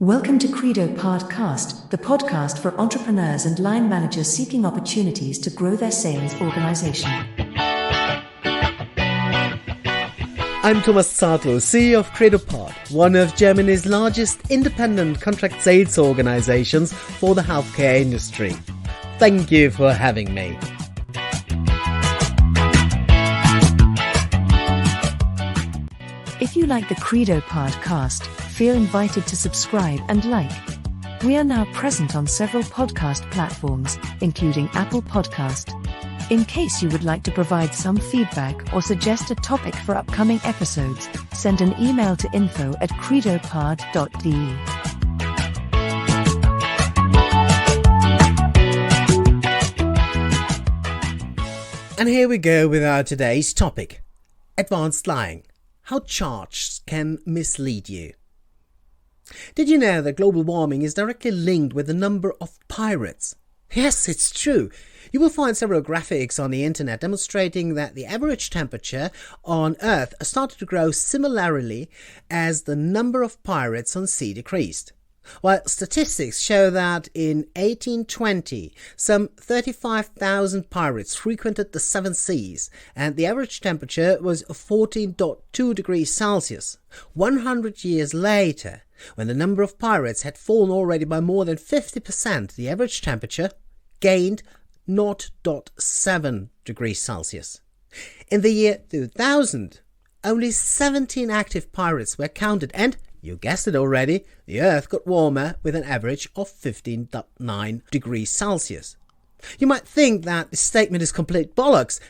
Welcome to Credopard Cast, the podcast for entrepreneurs and line managers seeking opportunities to grow their sales organization. I'm Thomas Zartl, CEO of Credopard, one of Germany's largest independent contract sales organizations for the healthcare industry. Thank you for having me. If you like the Credopard Cast, feel invited to subscribe and like. We are now present on several podcast platforms, including Apple Podcast. In case you would like to provide some feedback or suggest a topic for upcoming episodes, send an email to info@credopard.de. And here we go with our today's topic, advanced lying. How charts can mislead you. Did you know that global warming is directly linked with the number of pirates? Yes, it's true. You will find several graphics on the internet demonstrating that the average temperature on Earth started to grow similarly as the number of pirates on sea decreased. While statistics show that in 1820, some 35,000 pirates frequented the seven seas and the average temperature was 14.2 degrees Celsius. 100 years later, when the number of pirates had fallen already by more than 50%, the average temperature gained 0.7 degrees Celsius. In the year 2000, only 17 active pirates were counted and, you guessed it already, the Earth got warmer with an average of 15.9 degrees Celsius. You might think that this statement is complete bollocks,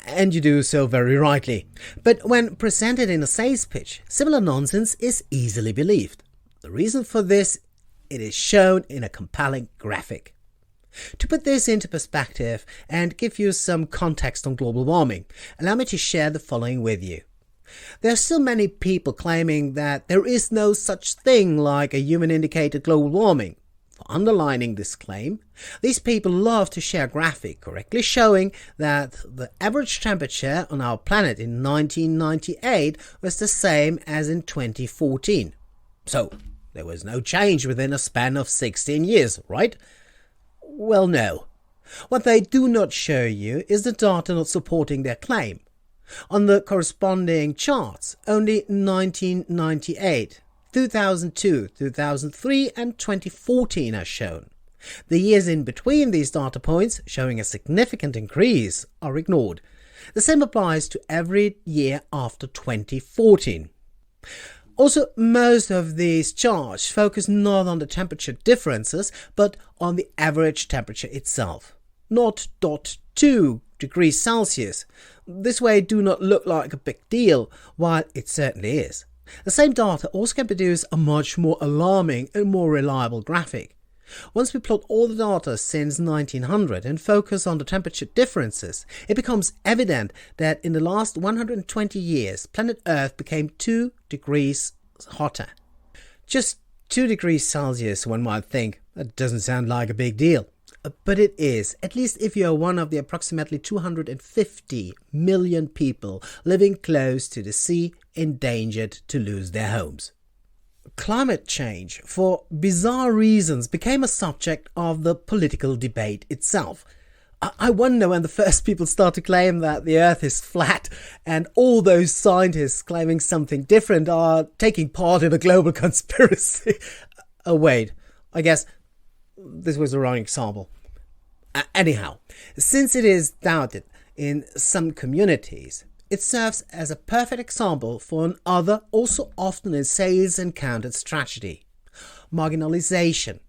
and you do so very rightly. But when presented in a sales pitch, similar nonsense is easily believed. The reason for this, it is shown in a compelling graphic. To put this into perspective and give you some context on global warming, allow me to share the following with you. There are still many people claiming that there is no such thing like a human-indicated global warming. For underlining this claim, these people love to share a graphic correctly showing that the average temperature on our planet in 1998 was the same as in 2014. So, there was no change within a span of 16 years, right? Well, no. What they do not show you is the data not supporting their claim. On the corresponding charts, only 1998, 2002, 2003 and 2014 are shown. The years in between these data points, showing a significant increase, are ignored. The same applies to every year after 2014. Also, most of these charts focus not on the temperature differences, but on the average temperature itself. 0.2 degrees Celsius. This way do not look like a big deal, while it certainly is. The same data also can produce a much more alarming and more reliable graphic. Once we plot all the data since 1900 and focus on the temperature differences, it becomes evident that in the last 120 years, planet Earth became 2 degrees hotter. Just 2 degrees Celsius, one might think. That doesn't sound like a big deal. But it is, at least if you are one of the approximately 250 million people living close to the sea, endangered to lose their homes. Climate change, for bizarre reasons, became a subject of the political debate itself. I wonder when the first people start to claim that the Earth is flat and all those scientists claiming something different are taking part in a global conspiracy. Oh wait, I guess this was the wrong example. Anyhow, since it is doubted in some communities, it serves as a perfect example for another, also often in sales encountered strategy: marginalization.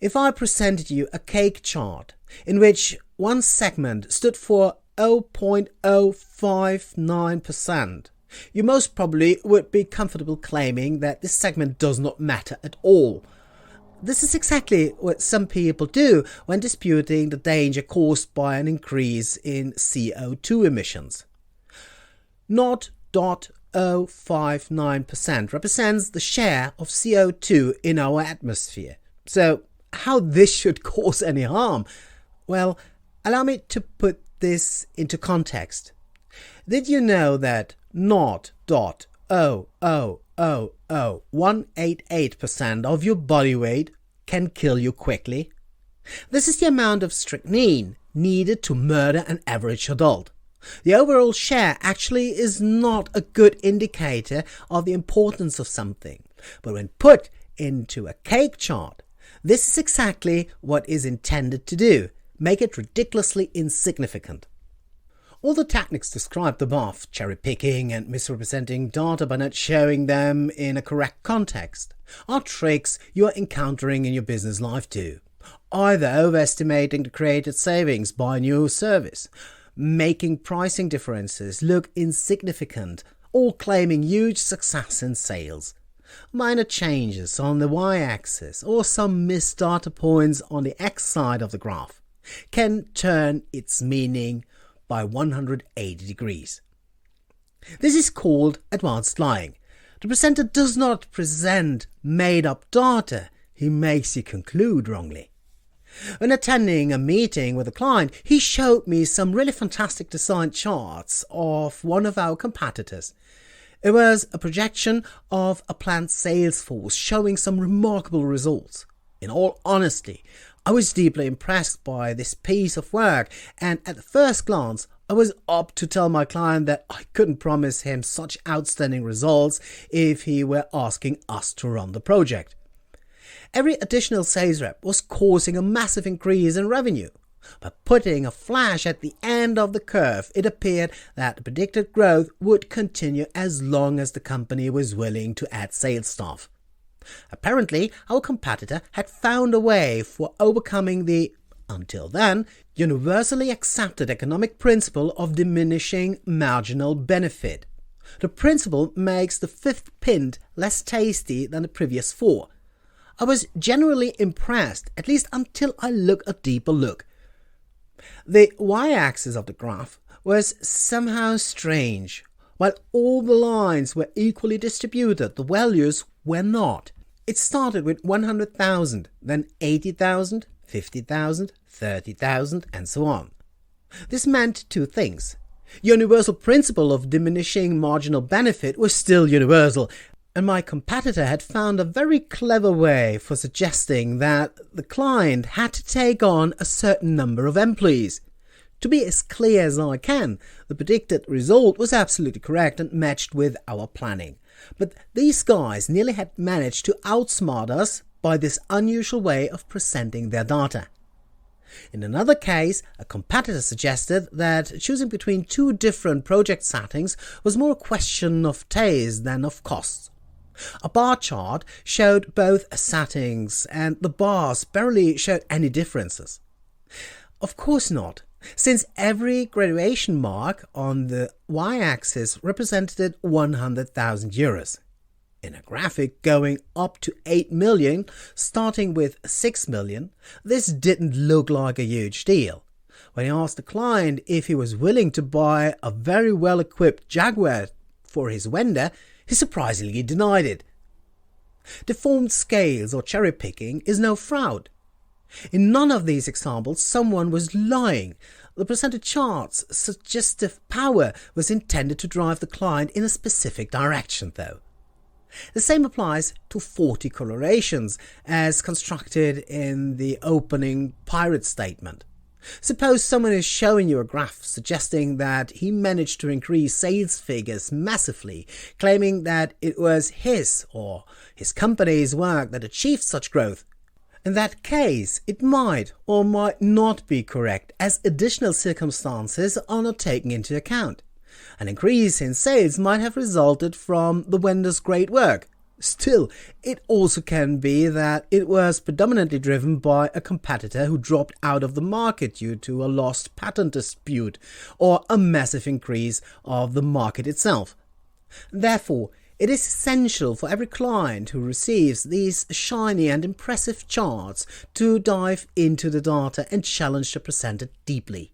If I presented you a cake chart in which one segment stood for 0.059%, you most probably would be comfortable claiming that this segment does not matter at all. This is exactly what some people do when disputing the danger caused by an increase in CO2 emissions. 0.059% represents the share of CO2 in our atmosphere. So, how this should cause any harm? Well, allow me to put this into context. Did you know that 0.0000 0.188% of your body weight can kill you quickly. This is the amount of strychnine needed to murder an average adult. The overall share actually is not a good indicator of the importance of something, but when put into a cake chart, this is exactly what is intended to do: make it ridiculously insignificant. All the techniques described above, cherry-picking and misrepresenting data by not showing them in a correct context, are tricks you are encountering in your business life too. Either overestimating the created savings by a new service, making pricing differences look insignificant, or claiming huge success in sales. Minor changes on the y-axis or some missed data points on the x-side of the graph can turn its meaning by 180 degrees. This is called advanced lying. The presenter does not present made-up data, he makes you conclude wrongly. When attending a meeting with a client, he showed me some really fantastic design charts of one of our competitors. It was a projection of a planned sales force showing some remarkable results. In all honesty, I was deeply impressed by this piece of work, and at the first glance, I was up to tell my client that I couldn't promise him such outstanding results if he were asking us to run the project. Every additional sales rep was causing a massive increase in revenue. By putting a flash at the end of the curve, it appeared that the predicted growth would continue as long as the company was willing to add sales staff. Apparently, our competitor had found a way for overcoming the, until then, universally accepted economic principle of diminishing marginal benefit. The principle makes the fifth pint less tasty than the previous four. I was genuinely impressed, at least until I look a deeper look. The y-axis of the graph was somehow strange. While all the lines were equally distributed, the values were not. It started with 100,000, then 80,000, 50,000, 30,000, and so on. This meant two things. The universal principle of diminishing marginal benefit was still universal, and my competitor had found a very clever way for suggesting that the client had to take on a certain number of employees. To be as clear as I can, the predicted result was absolutely correct and matched with our planning. But these guys nearly had managed to outsmart us by this unusual way of presenting their data. In another case, a competitor suggested that choosing between two different project settings was more a question of taste than of cost. A bar chart showed both settings, and the bars barely showed any differences. Of course not, since every graduation mark on the y-axis represented 100,000 euros. In a graphic going up to 8 million, starting with 6 million, this didn't look like a huge deal. When I asked the client if he was willing to buy a very well-equipped Jaguar for his vendor, he surprisingly denied it. Deformed scales or cherry-picking is no fraud. In none of these examples, someone was lying. The percentage chart's suggestive power was intended to drive the client in a specific direction, though. The same applies to 40 colorations, as constructed in the opening pirate statement. Suppose someone is showing you a graph suggesting that he managed to increase sales figures massively, claiming that it was his or his company's work that achieved such growth. In that case, it might or might not be correct, as additional circumstances are not taken into account. An increase in sales might have resulted from the vendor's great work. Still, it also can be that it was predominantly driven by a competitor who dropped out of the market due to a lost patent dispute or a massive increase of the market itself. Therefore, it is essential for every client who receives these shiny and impressive charts to dive into the data and challenge the presenter deeply.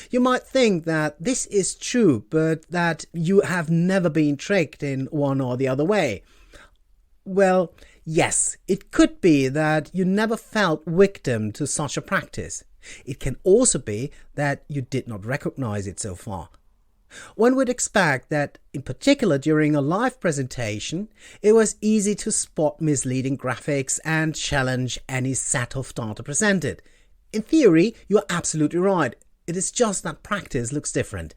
You might think that this is true, but that you have never been tricked in one or the other way. Well, yes, it could be that you never fell victim to such a practice. It can also be that you did not recognize it so far. One would expect that, in particular during a live presentation, it was easy to spot misleading graphics and challenge any set of data presented. In theory, you are absolutely right. It is just that practice looks different.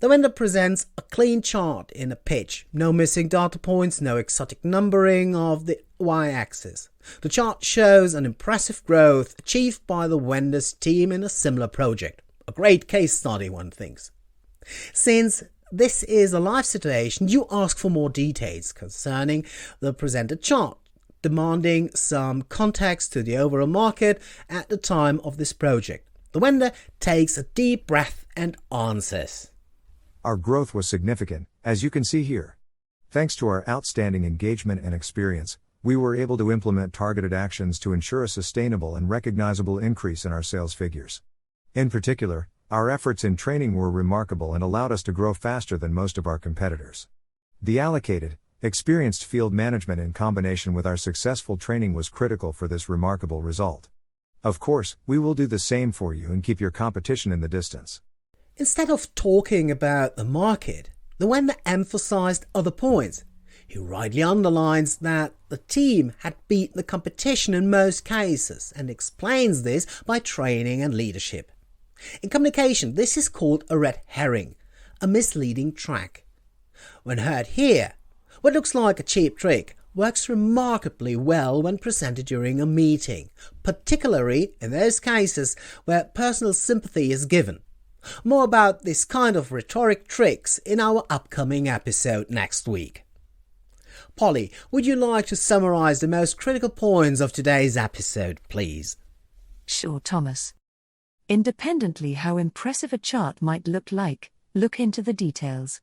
The vendor presents a clean chart in a pitch, no missing data points, no exotic numbering of the y-axis. The chart shows an impressive growth achieved by the vendor's team in a similar project. A great case study, one thinks. Since this is a live situation, you ask for more details concerning the presented chart, demanding some context to the overall market at the time of this project. The vendor takes a deep breath and answers. Our growth was significant, as you can see here. Thanks to our outstanding engagement and experience, we were able to implement targeted actions to ensure a sustainable and recognizable increase in our sales figures. In particular, our efforts in training were remarkable and allowed us to grow faster than most of our competitors. The allocated, experienced field management in combination with our successful training was critical for this remarkable result. Of course, we will do the same for you and keep your competition in the distance. Instead of talking about the market, the vendor emphasized other points. He rightly underlines that the team had beaten the competition in most cases and explains this by training and leadership. In communication, this is called a red herring, a misleading track. When heard here, what looks like a cheap trick works remarkably well when presented during a meeting, particularly in those cases where personal sympathy is given. More about this kind of rhetoric tricks in our upcoming episode next week. Polly, would you like to summarize the most critical points of today's episode, please? Sure, Thomas. Independently how impressive a chart might look like, look into the details.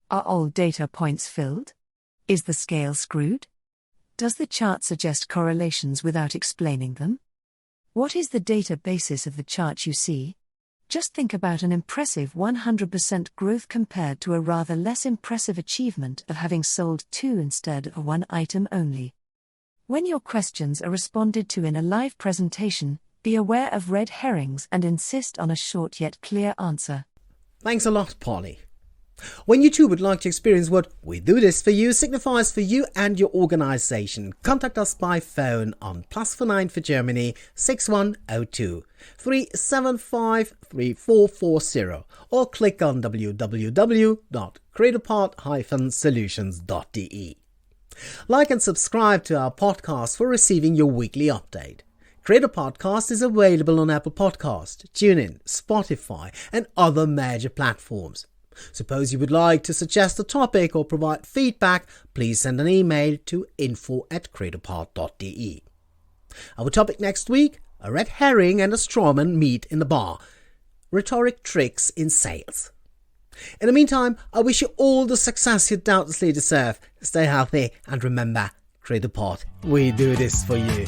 Are all data points filled? Is the scale screwed? Does the chart suggest correlations without explaining them? What is the data basis of the chart you see? Just think about an impressive 100% growth compared to a rather less impressive achievement of having sold 2 instead of 1 item only. When your questions are responded to in a live presentation, be aware of red herrings and insist on a short yet clear answer. Thanks a lot, Polly. When you too would like to experience what We Do This For You signifies for you and your organization, contact us by phone on +49 for Germany 6102 375 3440 or click on www.credopard-solutions.de. Like and subscribe to our podcast for receiving your weekly update. Credopard Cast is available on Apple Podcast, TuneIn, Spotify and other major platforms. Suppose you would like to suggest a topic or provide feedback, please send an email to info@credopard.de. Our topic next week, a red herring and a strawman meet in the bar. Rhetoric tricks in sales. In the meantime, I wish you all the success you doubtlessly deserve. Stay healthy and remember, Credopard, we do this for you.